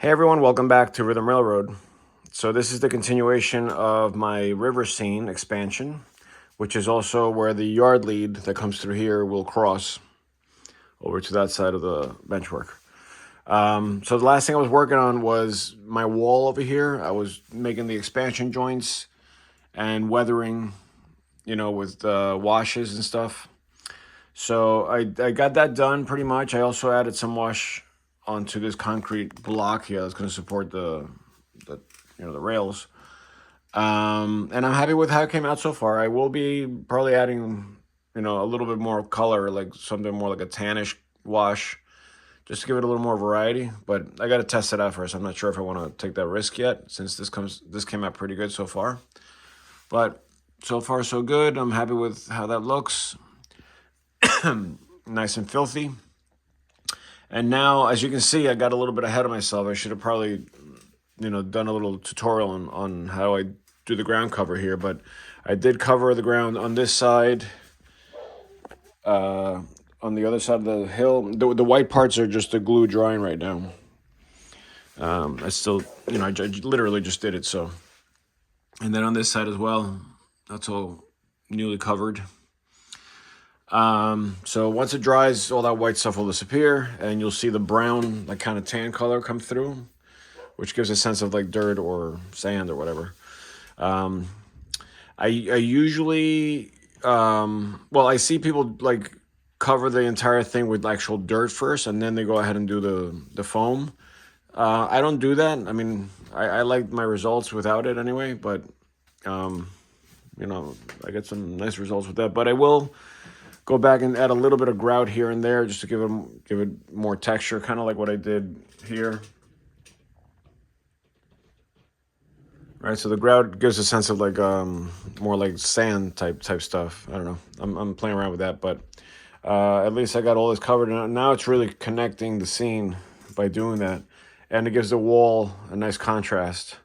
Hey everyone, welcome back to Rhythm Railroad. So this is the continuation of my river scene expansion, which is also where the yard lead that comes through here will cross over to that side of the benchwork. So the last thing I was working on was my wall over here. I was making the expansion joints and weathering, with washes and stuff. So I got that done pretty much. I also added some wash onto this concrete block here that's going to support the the rails. And I'm happy with how it came out so far. I will be probably adding a little bit more color, like something more like a tannish wash, just to give it a little more variety. But I got to test it out first. I'm not sure if I want to take that risk yet, since this came out pretty good so far. But so far so good. I'm happy with how that looks. Nice and filthy. And now, as you can see, I got a little bit ahead of myself. I should have probably, done a little tutorial on how I do the ground cover here. But I did cover the ground on this side. On the other side of the hill, the white parts are just the glue drying right now. I still, I literally just did it. So, and then on this side as well, that's all newly covered. So once it dries, all that white stuff will disappear, and you'll see the brown, like kind of tan color come through, which gives a sense of like dirt or sand or whatever. I usually, I see people like cover the entire thing with actual dirt first, and then they go ahead and do the foam. I don't do that. I mean, I like my results without it anyway, but I get some nice results with that. But I will go back and add a little bit of grout here and there just to give it more texture, kind of like what I did here. Right, so the grout gives a sense of like more like sand type stuff. I don't know. I'm playing around with that, but at least I got all this covered. And now it's really connecting the scene by doing that, and it gives the wall a nice contrast.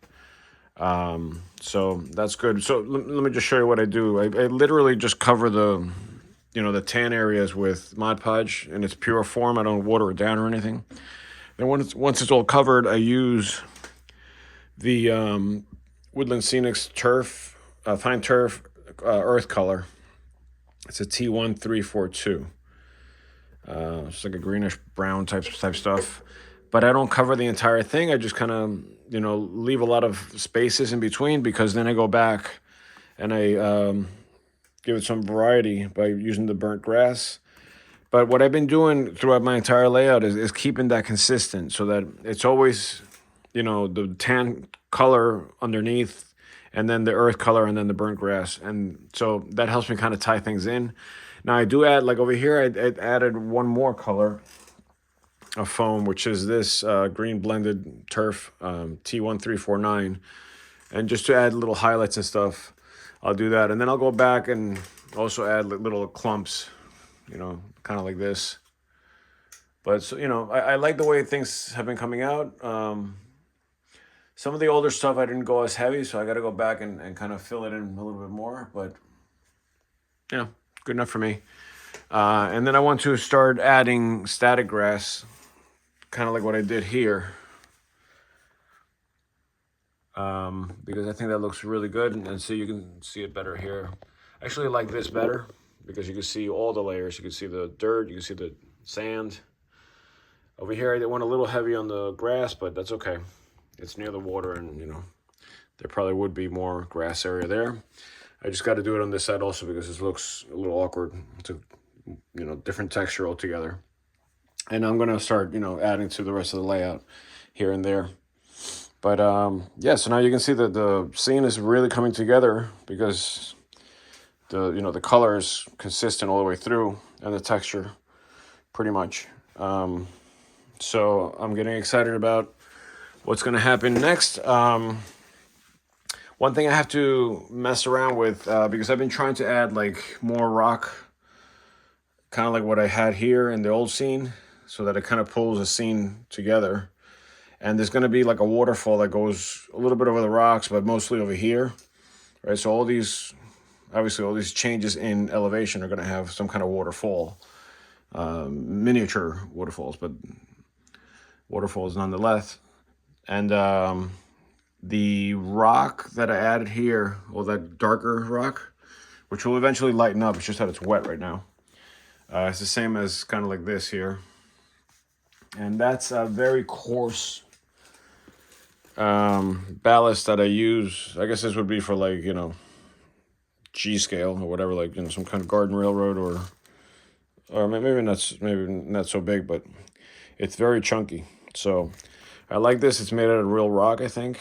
So that's good. So let me just show you what I do. I literally just cover the tan areas with Mod Podge in its pure form. I don't water it down or anything. Then once it's all covered, I use the Woodland Scenics turf, fine turf, earth color. It's a T1342. It's like a greenish brown type stuff. But I don't cover the entire thing. I just kind of leave a lot of spaces in between, because then I go back and I give it some variety by using the burnt grass. But what I've been doing throughout my entire layout is keeping that consistent, so that it's always, the tan color underneath, and then the earth color, and then the burnt grass. And so that helps me kind of tie things in. Now I do add, like over here, I added one more color of foam, which is this green blended turf, T1349. And just to add little highlights and stuff, I'll do that. And then I'll go back and also add little clumps, kind of like this. But, so, I like the way things have been coming out. Some of the older stuff I didn't go as heavy, so I got to go back and kind of fill it in a little bit more. But, good enough for me. And then I want to start adding static grass, kind of like what I did here. Because I think that looks really good, and so you can see it better here. I actually like this better, because you can see all the layers. You can see the dirt, you can see the sand. Over here, I went a little heavy on the grass, but that's okay. It's near the water, and there probably would be more grass area there. I just got to do it on this side also, because this looks a little awkward. It's a different texture altogether. And I'm gonna start adding to the rest of the layout here and there. But so now you can see that the scene is really coming together, because the color is consistent all the way through, and the texture pretty much. So I'm getting excited about what's going to happen next. One thing I have to mess around with, because I've been trying to add like more rock, kind of like what I had here in the old scene, so that it kind of pulls the scene together. And there's going to be like a waterfall that goes a little bit over the rocks, but mostly over here, right? So all these changes in elevation are going to have some kind of waterfall, miniature waterfalls, but waterfalls nonetheless. And the rock that I added here, well, that darker rock, which will eventually lighten up. It's just that it's wet right now. It's the same as kind of like this here. And that's a very coarse ballast that I use. I guess this would be for like, G scale or whatever, like, some kind of garden railroad or maybe not so big, but it's very chunky. So I like this. It's made out of real rock, I think.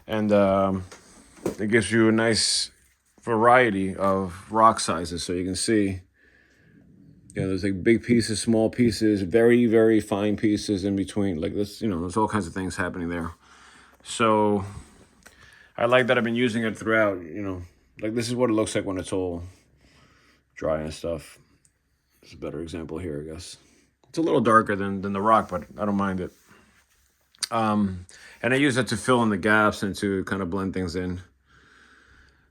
And it gives you a nice variety of rock sizes. So you can see, there's like big pieces, small pieces, very, very fine pieces in between. Like this, there's all kinds of things happening there. So I like that I've been using it throughout, like this is what it looks like when it's all dry and stuff. It's a better example here, I guess. It's a little darker than the rock, but I don't mind it. And I use it to fill in the gaps and to kind of blend things in.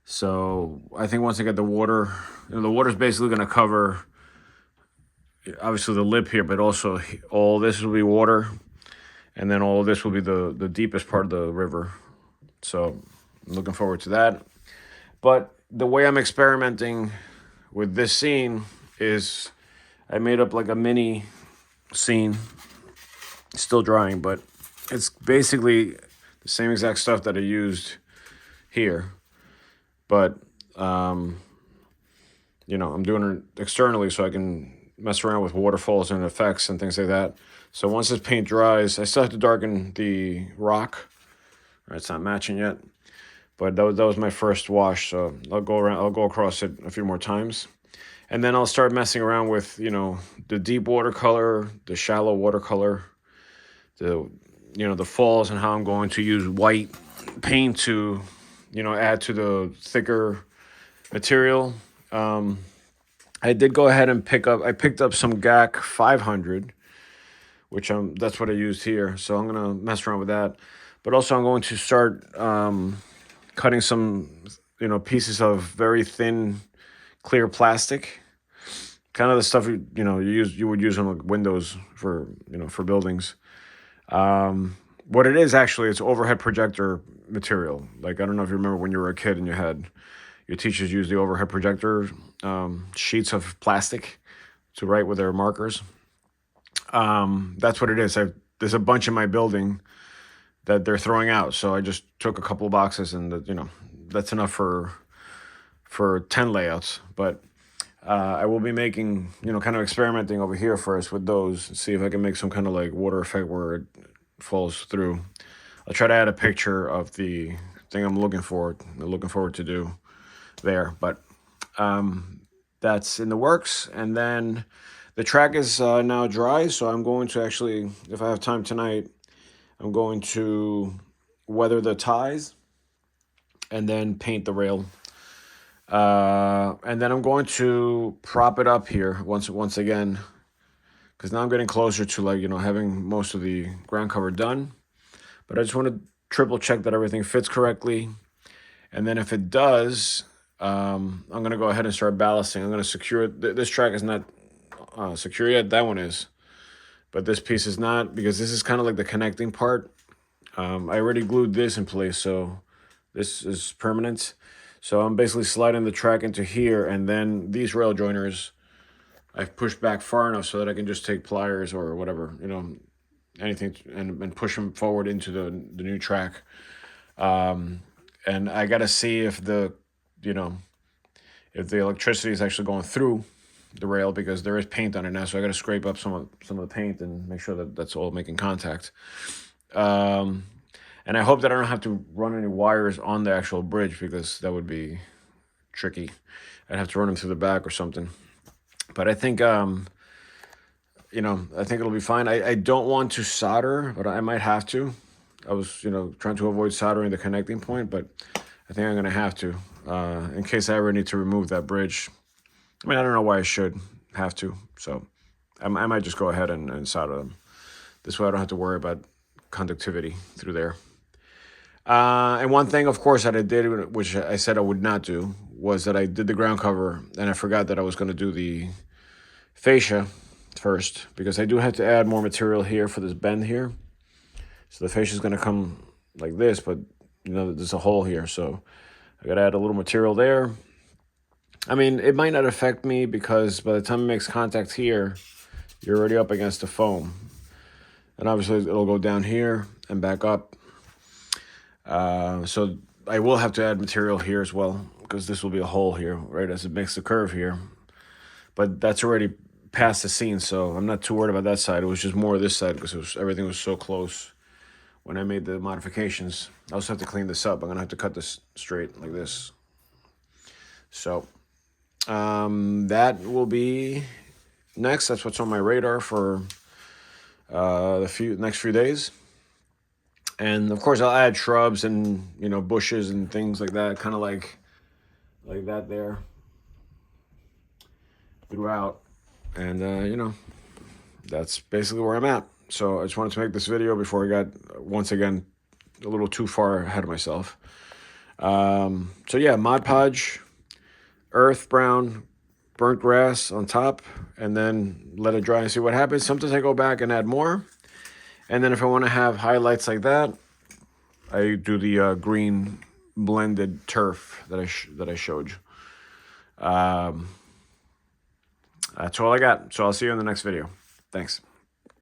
So I think once I get the water, the water's basically going to cover, obviously the lip here, but also all this will be water. And then all this will be the deepest part of the river. So I'm looking forward to that. But the way I'm experimenting with this scene is I made up like a mini scene, still drying, but it's basically the same exact stuff that I used here. But, I'm doing it externally so I can mess around with waterfalls and effects and things like that. So once this paint dries, I still have to darken the rock. It's not matching yet, but that was my first wash. So I'll go across it a few more times. And then I'll start messing around with, the deep watercolor, the shallow watercolor, the falls, and how I'm going to use white paint to, add to the thicker material. I did go ahead and I picked up some GAC 500, which that's what I used here. So I'm going to mess around with that. But also I'm going to start cutting some, pieces of very thin, clear plastic. Kind of the stuff you would use on like windows for buildings. What it is actually, it's overhead projector material. Like I don't know if you remember when you were a kid and your teachers used the overhead projector sheets of plastic to write with their markers. That's what it is. There's a bunch in my building that they're throwing out, so I just took a couple of boxes, and that's enough for 10 layouts. But I will be making, kind of experimenting over here first with those, see if I can make some kind of like water effect where it falls through. I'll try to add a picture of the thing I'm looking forward to do there. But that's in the works. And then the track is now dry, so I'm going to actually, if I have time tonight, I'm going to weather the ties and then paint the rail. And then I'm going to prop it up here once again, because now I'm getting closer to having most of the ground cover done. But I just want to triple check that everything fits correctly. And then if it does, I'm going to go ahead and start ballasting. I'm going to secure it. This track is not secure yet. That one is. But this piece is not, because this is kind of like the connecting part. I already glued this in place, so this is permanent. So I'm basically sliding the track into here, and then these rail joiners I've pushed back far enough so that I can just take pliers or whatever, anything, and push them forward into the new track. And I got to see if the electricity is actually going through the rail, because there is paint on it now. So I got to scrape up some of the paint and make sure that that's all making contact. And I hope that I don't have to run any wires on the actual bridge, because that would be tricky. I'd have to run them through the back or something. But I think, I think it'll be fine. I don't want to solder, but I might have to. I was, trying to avoid soldering the connecting point, but I think I'm going to have to, in case I ever need to remove that bridge. I mean, I don't know why I should have to. So I might just go ahead and solder them. This way I don't have to worry about conductivity through there. And one thing, of course, that I did, which I said I would not do, was that I did the ground cover, and I forgot that I was going to do the fascia first, because I do have to add more material here for this bend here. So the fascia is going to come like this, but you know, there's a hole here. So I got to add a little material there. I mean, it might not affect me because by the time it makes contact here, you're already up against the foam. And obviously it'll go down here and back up. So I will have to add material here as well, because this will be a hole here, right, as it makes the curve here. But that's already past the scene, so I'm not too worried about that side. It was just more this side because everything was so close when I made the modifications. I also have to clean this up. I'm going to have to cut this straight like this. So that will be next. That's what's on my radar for the next few days. And of course, I'll add shrubs and, you know, bushes and things like that, kind of like that there throughout. And you know, that's basically where I'm at. So I just wanted to make this video before I got, once again, a little too far ahead of myself. So yeah, Mod Podge, earth brown, burnt grass on top, and then let it dry and see what happens. Sometimes I go back and add more. And then if I want to have highlights like that, I do the green blended turf that I showed you. That's all I got. So I'll see you in the next video. Thanks.